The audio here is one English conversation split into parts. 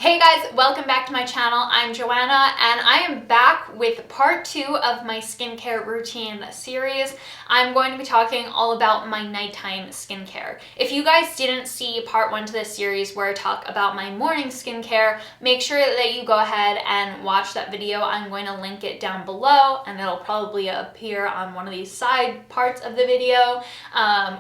Hey guys, welcome back to my channel. I'm Joanna and I am back with part 2 of my skincare routine series. I'm going to be talking all about my nighttime skincare. If you guys didn't see part 1 to this series where I talk about my morning skincare, make sure that you go ahead and watch that video. I'm going to link it down below and it'll probably appear on one of these side parts of the video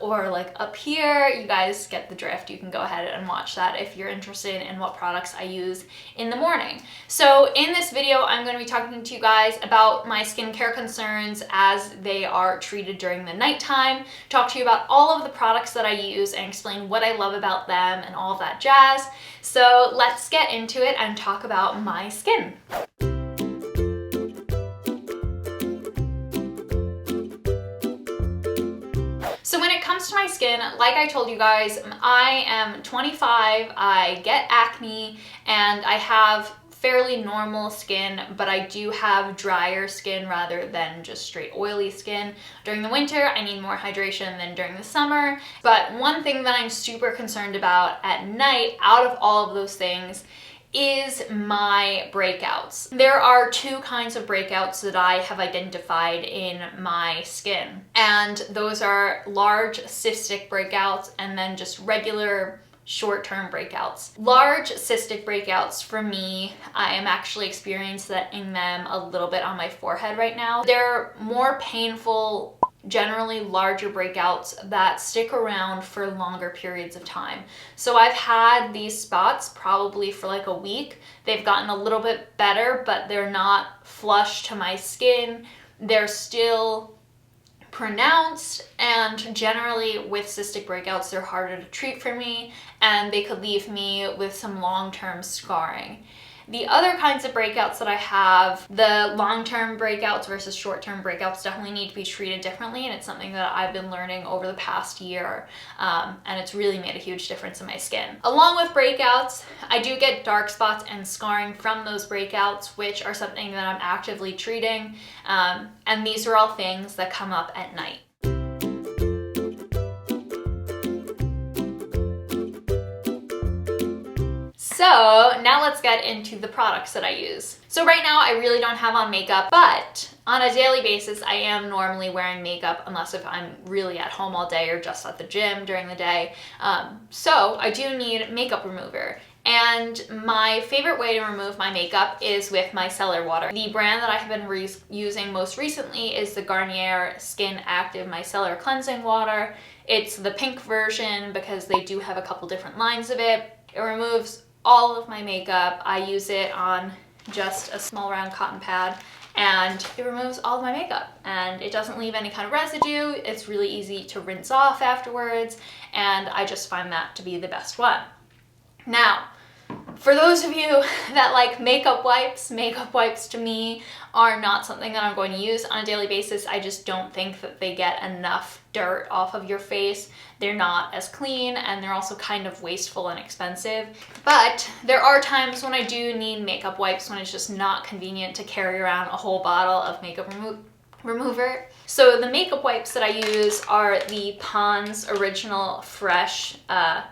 or like up here. You guys get the drift. You can go ahead and watch that if you're interested in what products I use in the morning. So in this video, I'm going to be talking to you guys about my skincare concerns as they are treated during the nighttime, talk to you about all of the products that I use and explain what I love about them and all of that jazz. So let's get into it and talk about my skin. So when it comes to my skin, like I told you guys, I am 25, I get acne, and I have fairly normal skin, but I do have drier skin rather than just straight oily skin. During the winter, I need more hydration than during the summer. But one thing that I'm super concerned about at night, out of all of those things, is my breakouts. There are two kinds of breakouts that I have identified in my skin, and those are large cystic breakouts and then just regular short-term breakouts. Large cystic breakouts for me, I am actually experiencing them a little bit on my forehead right now. They're more painful, generally larger breakouts that stick around for longer periods of time. So I've had these spots probably for like a week. They've gotten a little bit better, but they're not flush to my skin. They're still pronounced, and generally with cystic breakouts, they're harder to treat for me and they could leave me with some long-term scarring. The other kinds of breakouts that I have, the long-term breakouts versus short-term breakouts, definitely need to be treated differently, and it's something that I've been learning over the past year, and it's really made a huge difference in my skin. Along with breakouts, I do get dark spots and scarring from those breakouts, which are something that I'm actively treating, and these are all things that come up at night. So now let's get into the products that I use. So right now I really don't have on makeup, but on a daily basis I am normally wearing makeup unless if I'm really at home all day or just at the gym during the day. So I do need makeup remover. And my favorite way to remove my makeup is with micellar water. The brand that I have been using most recently is the Garnier Skin Active Micellar Cleansing Water. It's the pink version because they do have a couple different lines of it. It removes all of my makeup. I use it on just a small round cotton pad and it removes all of my makeup and it doesn't leave any kind of residue. It's really easy to rinse off afterwards, and I just find that to be the best one. Now, for those of you that like makeup wipes to me are not something that I'm going to use on a daily basis. I just don't think that they get enough dirt off of your face. They're not as clean and they're also kind of wasteful and expensive. But there are times when I do need makeup wipes when it's just not convenient to carry around a whole bottle of makeup remover. So the makeup wipes that I use are the Pond's Original Fresh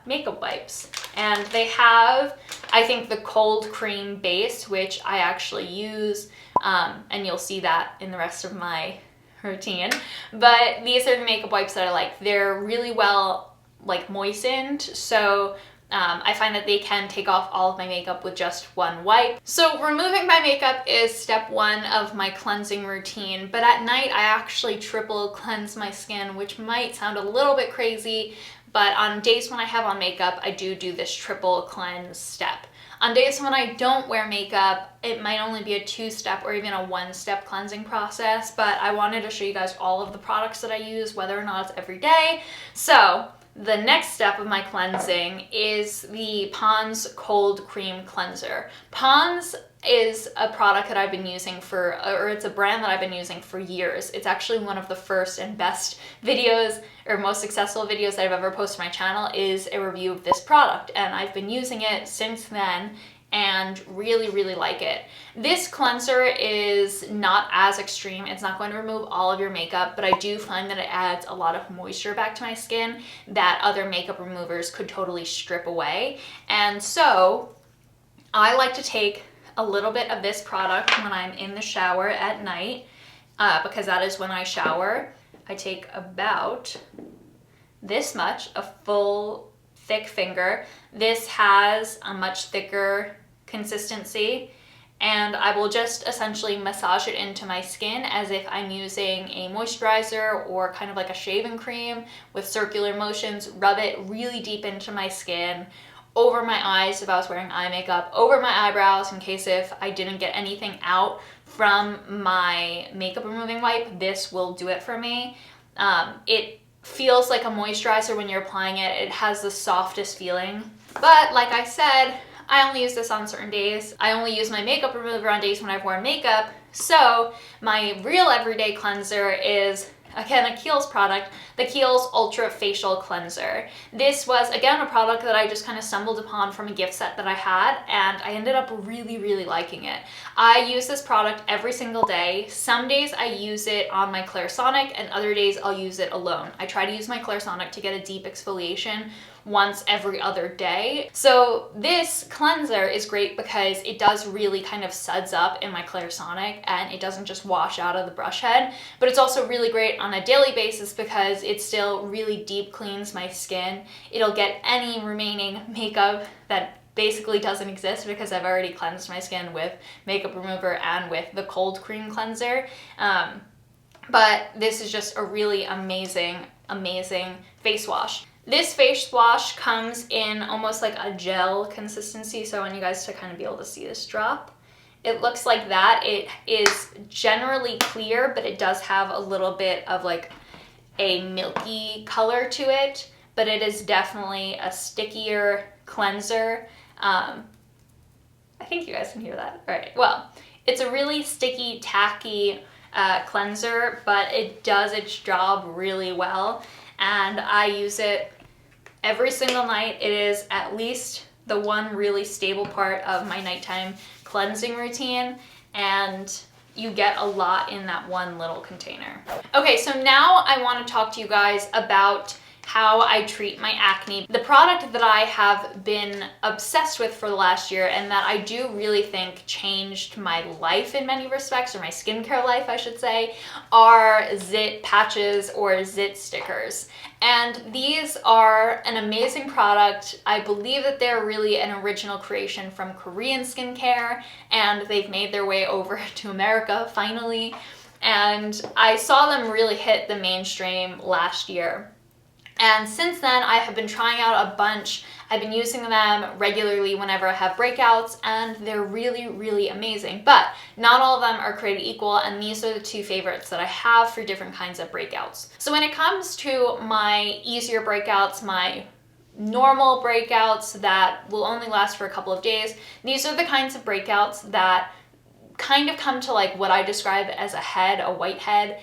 makeup wipes. And they have, I think, the cold cream base, which I actually use, and you'll see that in the rest of my routine. But these are the makeup wipes that I like. They're really well like moistened, so I find that they can take off all of my makeup with just one wipe. So removing my makeup is step 1 of my cleansing routine, but at night I actually triple cleanse my skin, which might sound a little bit crazy, but on days when I have on makeup, I do this triple cleanse step. On days when I don't wear makeup, it might only be a 2-step or even a 1-step cleansing process, but I wanted to show you guys all of the products that I use, whether or not it's every day. So the next step of my cleansing is the Pond's Cold Cream Cleanser. Pond's is a product that I've been using or it's a brand that I've been using for years. It's actually one of the first and best videos or most successful videos that I've ever posted on my channel is a review of this product, and I've been using it since then and really like it. This cleanser is not as extreme. It's not going to remove all of your makeup, but I do find that it adds a lot of moisture back to my skin that other makeup removers could totally strip away. And so I like to take a little bit of this product when I'm in the shower at night, because that is when I shower. I take about this much, a full thick finger. This has a much thicker consistency, and I will just essentially massage it into my skin as if I'm using a moisturizer or kind of like a shaving cream with circular motions. Rub it really deep into my skin, over my eyes if I was wearing eye makeup, over my eyebrows in case if I didn't get anything out from my makeup removing wipe. This will do it for me. It feels like a moisturizer when you're applying it. It has the softest feeling. But like I said, I only use this on certain days. I only use my makeup remover on days when I've worn makeup. So my real everyday cleanser is, again, a Kiehl's product, the Kiehl's Ultra Facial Cleanser. This was, again, a product that I just kind of stumbled upon from a gift set that I had, and I ended up really, really liking it. I use this product every single day. Some days I use it on my Clarisonic, and other days I'll use it alone. I try to use my Clarisonic to get a deep exfoliation once every other day. So this cleanser is great because it does really kind of suds up in my Clarisonic and it doesn't just wash out of the brush head, but it's also really great on a daily basis because it still really deep cleans my skin. It'll get any remaining makeup that basically doesn't exist because I've already cleansed my skin with makeup remover and with the cold cream cleanser. But this is just a really amazing, amazing face wash. This face wash comes in almost like a gel consistency, so I want you guys to kind of be able to see this drop. It looks like that. It is generally clear, but it does have a little bit of like a milky color to it, but it is definitely a stickier cleanser. I think you guys can hear that. All right, well, it's a really sticky, tacky cleanser, but it does its job really well. And I use it every single night. It is at least the one really stable part of my nighttime cleansing routine, and you get a lot in that one little container. Okay, so now I want to talk to you guys about how I treat my acne. The product that I have been obsessed with for the last year and that I do really think changed my life in many respects, or my skincare life I should say, are zit patches or zit stickers. And these are an amazing product. I believe that they're really an original creation from Korean skincare, and they've made their way over to America finally. And I saw them really hit the mainstream last year. And since then, I have been trying out a bunch. I've been using them regularly whenever I have breakouts, and they're really, really amazing. But not all of them are created equal, and these are the two favorites that I have for different kinds of breakouts. So when it comes to my easier breakouts, my normal breakouts that will only last for a couple of days, these are the kinds of breakouts that kind of come to like what I describe as a head, a white head.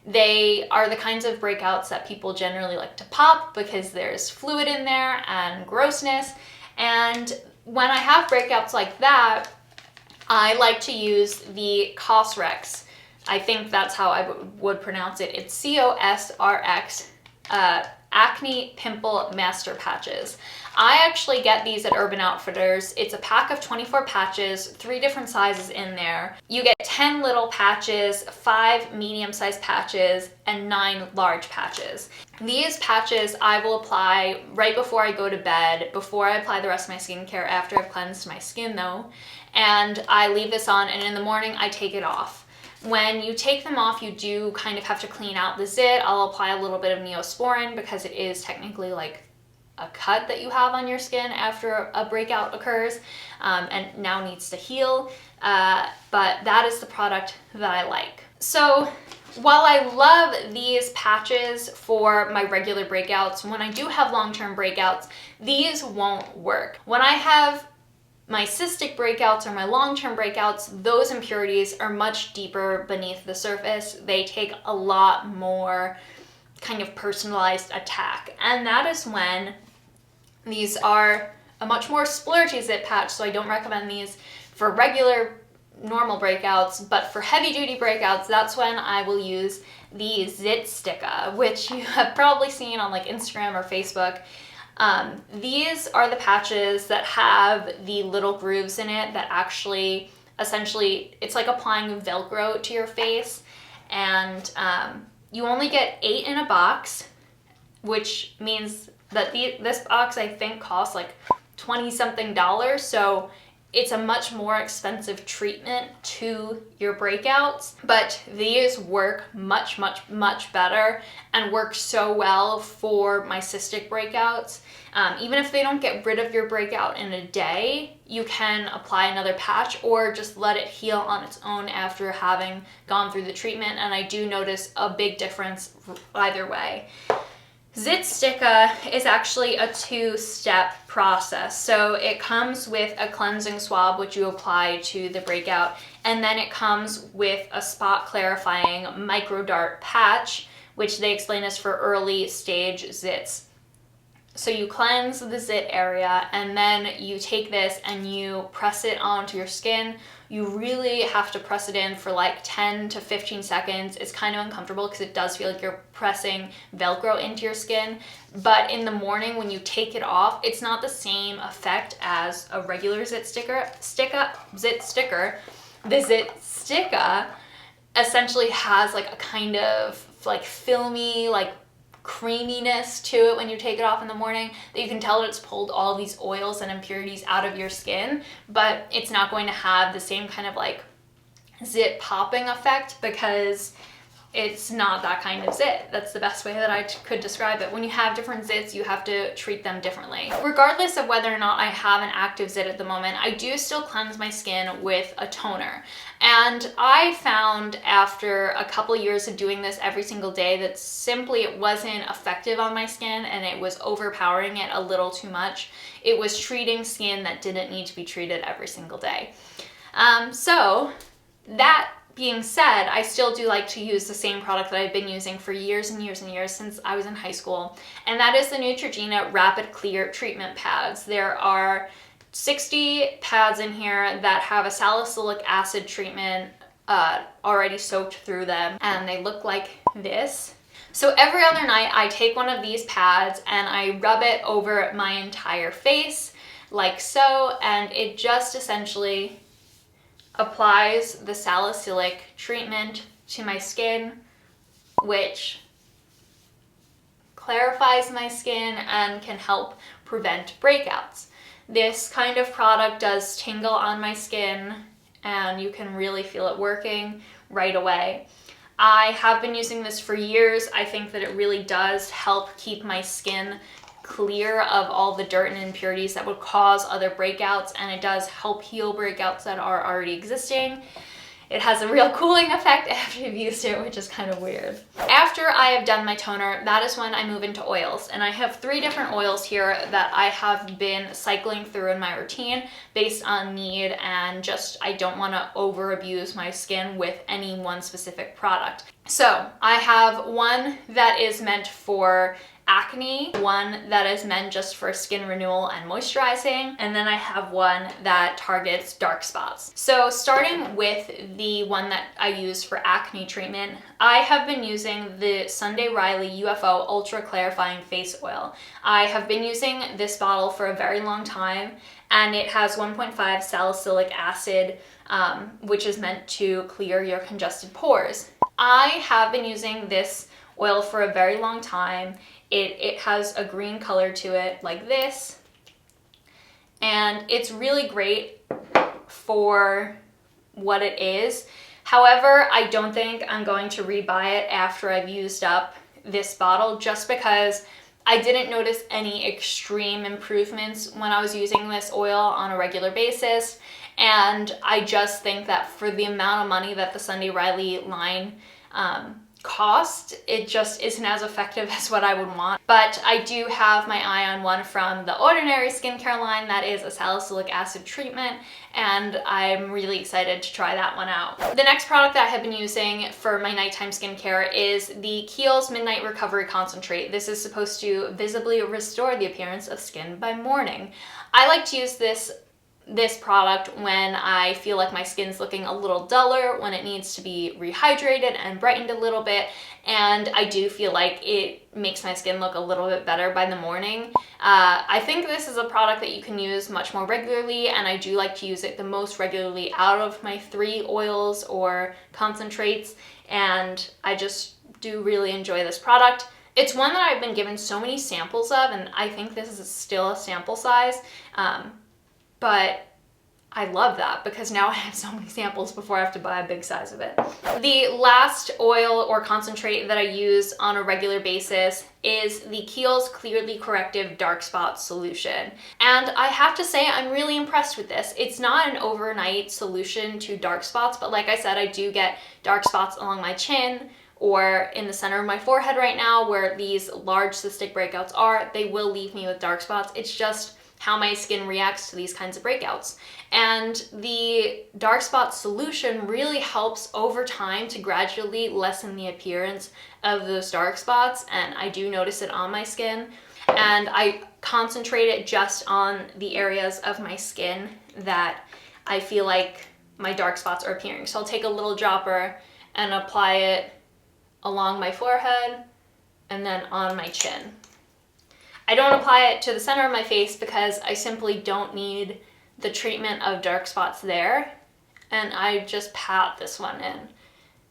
They are the kinds of breakouts that people generally like to pop because there's fluid in there and grossness. And when I have breakouts like that, I like to use the Cosrx. I think that's how I would pronounce it. It's COSRX Acne Pimple Master Patches. I actually get these at Urban Outfitters. It's a pack of 24 patches, 3 different sizes in there. You get 10 little patches, 5 medium-sized patches, and 9 large patches. These patches I will apply right before I go to bed, before I apply the rest of my skincare, after I've cleansed my skin though. And I leave this on, and in the morning I take it off. When you take them off, you do kind of have to clean out the zit. I'll apply a little bit of Neosporin because it is technically like a cut that you have on your skin after a breakout occurs, and now needs to heal. But that is the product that I like. So while I love these patches for my regular breakouts, when I do have long-term breakouts, these won't work. When I have my cystic breakouts or my long-term breakouts, those impurities are much deeper beneath the surface. They take a lot more kind of personalized attack. And that is when these are a much more splurgy zit patch, so I don't recommend these for regular normal breakouts, but for heavy duty breakouts, that's when I will use the Zit Sticka, which you have probably seen on like Instagram or Facebook. These are the patches that have the little grooves in it that actually, essentially, it's like applying Velcro to your face. And you only get 8 in a box, which means that this box I think costs like $20-something. So it's a much more expensive treatment to your breakouts, but these work much, much, much better and work so well for my cystic breakouts. Even if they don't get rid of your breakout in a day, you can apply another patch or just let it heal on its own after having gone through the treatment. And I do notice a big difference either way. Zit Sticka is actually a 2-step process. So it comes with a cleansing swab, which you apply to the breakout, and then it comes with a spot clarifying microdart patch, which they explain is for early stage zits. So you cleanse the zit area, and then you take this and you press it onto your skin. You really have to press it in for like 10 to 15 seconds. It's kind of uncomfortable because it does feel like you're pressing Velcro into your skin. But in the morning when you take it off, it's not the same effect as a regular zit sticker. The Zit Sticka essentially has like a kind of like filmy, like creaminess to it when you take it off in the morning, that you can tell that it's pulled all these oils and impurities out of your skin, but it's not going to have the same kind of like zit popping effect because it's not that kind of zit. That's the best way that I could describe it. When you have different zits, you have to treat them differently. Regardless of whether or not I have an active zit at the moment, I do still cleanse my skin with a toner. And I found after a couple years of doing this every single day that simply it wasn't effective on my skin and it was overpowering it a little too much. It was treating skin that didn't need to be treated every single day. So that being said, I still do like to use the same product that I've been using for years and years and years since I was in high school, and that is the Neutrogena Rapid Clear Treatment Pads. There are 60 pads in here that have a salicylic acid treatment already soaked through them, and they look like this. So every other night I take one of these pads and I rub it over my entire face like so, and it just essentially applies the salicylic treatment to my skin, which clarifies my skin and can help prevent breakouts. This kind of product does tingle on my skin and you can really feel it working right away. I have been using this for years. I think that it really does help keep my skin clear of all the dirt and impurities that would cause other breakouts, and it does help heal breakouts that are already existing. It has a real cooling effect after you've used it, which is kind of weird. After I have done my toner, that is when I move into oils. And I have 3 different oils here that I have been cycling through in my routine based on need, and just I don't want to over abuse my skin with any one specific product. So I have one that is meant for acne, one that is meant just for skin renewal and moisturizing, and then I have one that targets dark spots. So starting with the one that I use for acne treatment, I have been using the Sunday Riley UFO Ultra Clarifying Face Oil. I have been using this bottle for a very long time, and it has 1.5 salicylic acid, which is meant to clear your congested pores. I have been using this oil for a very long time. It has a green color to it like this, and it's really great for what it is. However, I don't think I'm going to rebuy it after I've used up this bottle, just because I didn't notice any extreme improvements when I was using this oil on a regular basis, and I just think that for the amount of money that the Sunday Riley line cost, it just isn't as effective as what I would want. But I do have my eye on one from the Ordinary skincare line that is a salicylic acid treatment, and I'm really excited to try that one out. The next product that I have been using for my nighttime skincare is the Kiehl's Midnight Recovery Concentrate. This is supposed to visibly restore the appearance of skin by morning. I like to use this this product when I feel like my skin's looking a little duller, when it needs to be rehydrated and brightened a little bit, and I do feel like it makes my skin look a little bit better by the morning. I think this is a product that you can use much more regularly, and I do like to use it the most regularly out of my 3 oils or concentrates, and I just do really enjoy this product. It's one that I've been given so many samples of, and I think this is still a sample size, but I love that because now I have so many samples before I have to buy a big size of it. The last oil or concentrate that I use on a regular basis is the Kiehl's Clearly Corrective Dark Spot Solution. And I have to say I'm really impressed with this. It's not an overnight solution to dark spots, but like I said, I do get dark spots along my chin or in the center of my forehead right now where these large cystic breakouts are. They will leave me with dark spots. It's just how my skin reacts to these kinds of breakouts. And the dark spot solution really helps over time to gradually lessen the appearance of those dark spots, and I do notice it on my skin. And I concentrate it just on the areas of my skin that I feel like my dark spots are appearing. So I'll take a little dropper and apply it along my forehead and then on my chin. I don't apply it to the center of my face because I simply don't need the treatment of dark spots there, and I just pat this one in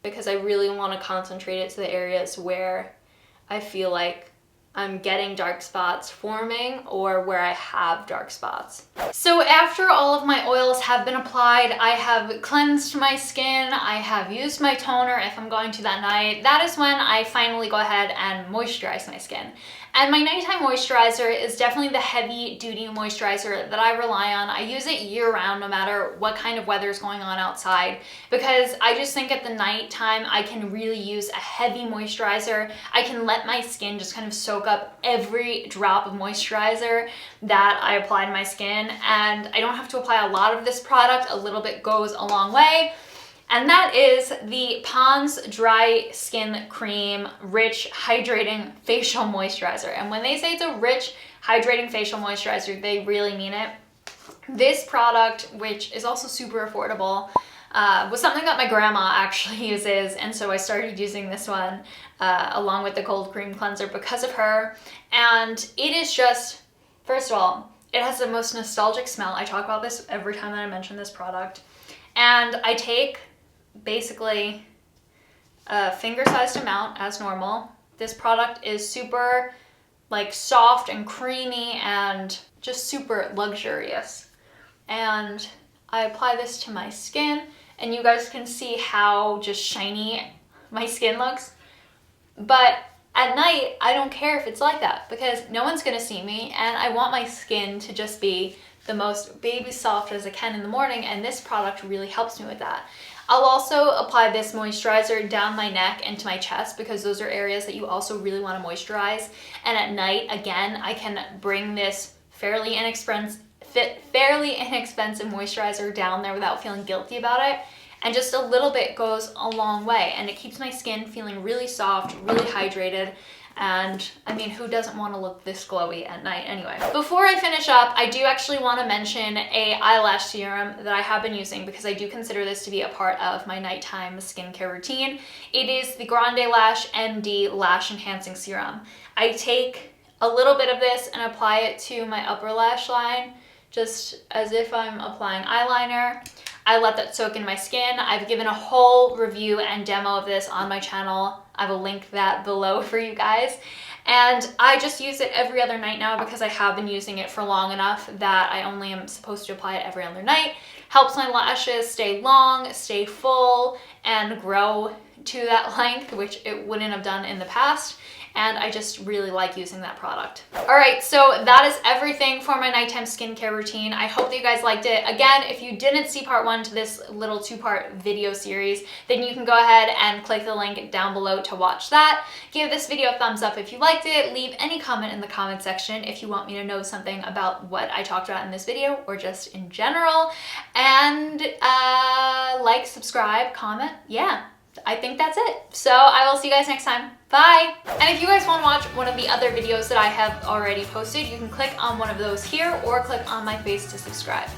because I really want to concentrate it to the areas where I feel like I'm getting dark spots forming or where I have dark spots. So after all of my oils have been applied, I have cleansed my skin, I have used my toner if I'm going to that night. That is when I finally go ahead and moisturize my skin. And my nighttime moisturizer is definitely the heavy duty moisturizer that I rely on. I use it year round no matter what kind of weather is going on outside, because I just think at the nighttime I can really use a heavy moisturizer. I can let my skin just kind of soak up every drop of moisturizer that I apply to my skin, and I don't have to apply a lot of this product. A little bit goes a long way. And that is the Pond's Dry Skin Cream Rich Hydrating Facial Moisturizer. And when they say it's a rich hydrating facial moisturizer, they really mean it. This product, which is also super affordable, was something that my grandma actually uses, and so I started using this one along with the cold cream cleanser because of her. And it is just, first of all, it has the most nostalgic smell. I talk about this every time that I mention this product. And I take basically a finger-sized amount as normal. This product is super like soft and creamy and just super luxurious. And I apply this to my skin, and you guys can see how just shiny my skin looks. But at night, I don't care if it's like that because no one's gonna see me, and I want my skin to just be the most baby soft as I can in the morning, and this product really helps me with that. I'll also apply this moisturizer down my neck and to my chest because those are areas that you also really want to moisturize. And at night, again, I can bring this fairly inexpensive moisturizer down there without feeling guilty about it. And just a little bit goes a long way, and it keeps my skin feeling really soft, really hydrated. And I mean, who doesn't want to look this glowy at night anyway? Before I finish up, I do actually want to mention a eyelash serum that I have been using because I do consider this to be a part of my nighttime skincare routine. It is the Grande Lash MD Lash Enhancing Serum. I take a little bit of this and apply it to my upper lash line, just as if I'm applying eyeliner. I let that soak in my skin. I've given a whole review and demo of this on my channel. I will link that below for you guys. And I just use it every other night now because I have been using it for long enough that I only am supposed to apply it every other night. Helps my lashes stay long, stay full, and grow to that length, which it wouldn't have done in the past. And I just really like using that product. All right, so that is everything for my nighttime skincare routine. I hope that you guys liked it. Again, if you didn't see part 1 to this little 2-part video series, then you can go ahead and click the link down below to watch that. Give this video a thumbs up if you liked it. Leave any comment in the comment section if you want me to know something about what I talked about in this video or just in general. And like, subscribe, comment. Yeah, I think that's it. So I will see you guys next time. Bye! And if you guys want to watch one of the other videos that I have already posted, you can click on one of those here or click on my face to subscribe.